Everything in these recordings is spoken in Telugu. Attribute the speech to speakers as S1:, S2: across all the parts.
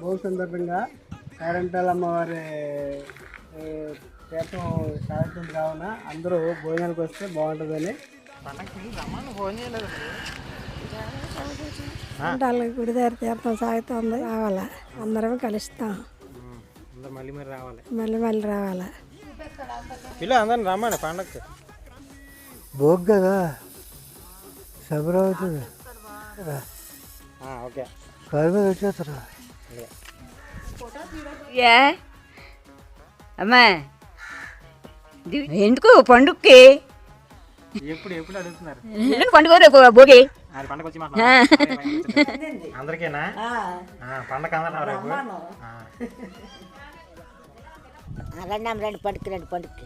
S1: భోగి సందర్భంగా పేరంటాల అమ్మవారి తీర్థం సాగుతుంది కావున అందరూ భోజనాలకు వస్తే బాగుంటుందని
S2: గుడి దగ్గర తీర్థం సాగుతుంది రావాలా అందరం కలుస్తాం
S3: మళ్ళీ రావాలి
S2: మళ్ళీ రావాలా
S3: అందరిని రమ్మని పండగకి
S1: భోగి కదా శబరం అవుతుంది
S3: ఓకే
S1: కారు మీద వచ్చేస్తారు
S4: అమ్మా ఎందుకు పండుగకి
S3: ఎప్పుడు ఎప్పుడు అడుగుతున్నారు
S4: పండుగ రేపు భోగి
S3: పండగ వచ్చి అందరికేనా పండగ అందరూ రేపు
S5: రండి పండుగకి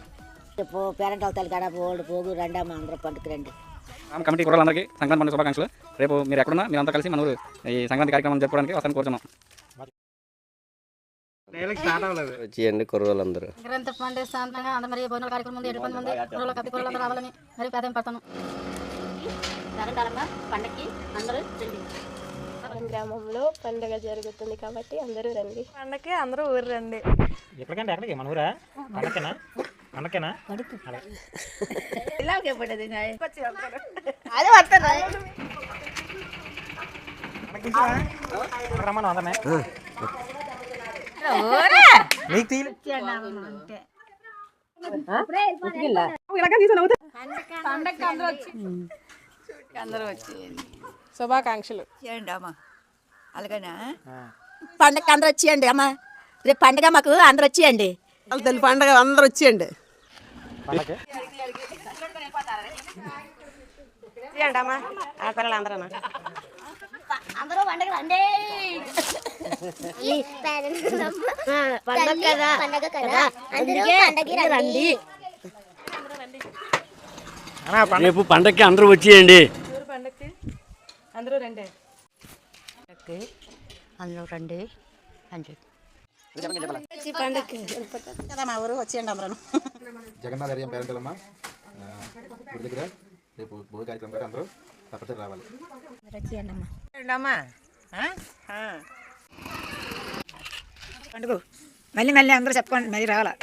S5: రేపు పేరెంటాల తల్లి కాడ పోగు రండి అమ్మ అందరూ పండుగకి రండి
S6: కమిటీ కుర్రాళ్ళందరికీ సంక్రాంతి పండుగ శుభాకాంక్షలు. రేపు మీరు ఎక్కడున్నా మీరంతా కలిసి మన ఊరు ఈ సంక్రాంతి కార్యక్రమం జరుపుకోవడానికి వస్తాను కోరుతున్నాం.
S7: వచ్చేయండి కుర్రోళ్ళందరూ
S8: సంక్రాంతి పండుగ శాంతంగా అందరూ మరి భోజనాల కార్యక్రమం ఉంది 7 మంది కుర్రోళ్ళు కప్పి కుర్రోళ్ళు రావాలని మరి ప్రాధాన్యం పడతాను.
S5: పండగకి అందరూ రండి.
S9: గ్రామంలో పండుగ జరుగుతుంది కాబట్టి అందరూ రండి.
S2: పండగకి అందరూ ఊరు రండి.
S3: ఎక్కడికంటే ఎక్కడికి మన ఊరా పండగకేనా పండగకేనా
S4: అదే వస్తాను
S3: రమ్మను అందరినీ నీకు తీలు
S4: అందరూ వచ్చి
S2: శుభాకాంక్షలు
S4: చేయండి అమ్మా అలాగేనా
S5: పండగకి అందరూ వచ్చేయండి అమ్మ రేపు పండగ మాకు అందరూ వచ్చేయండి
S2: తల్లి పండగ అందరూ వచ్చేయండి అమ్మా ఆ పిల్లలు అందరూ
S5: అందరూ పండగ రండి. పండగ కదా అందుకే పండగకి రండి.
S7: రేపు పండగకి అందరూ వచ్చేయండి.
S2: పండగకి అందరూ రండి.
S5: అందరూ రండి అని చెప్పి
S2: కదా మా ఊరు వచ్చేయండి అందరూ.
S10: జగన్నాథ పేరెంటలమ్మ గుడి దగ్గర రేపు భోగి కార్యక్రమం కూడా అందరూ తప్పనిసరి రావాలి.
S4: పండుగ మళ్ళీ అందరూ చెప్పుకోండి మళ్ళీ రావాలా.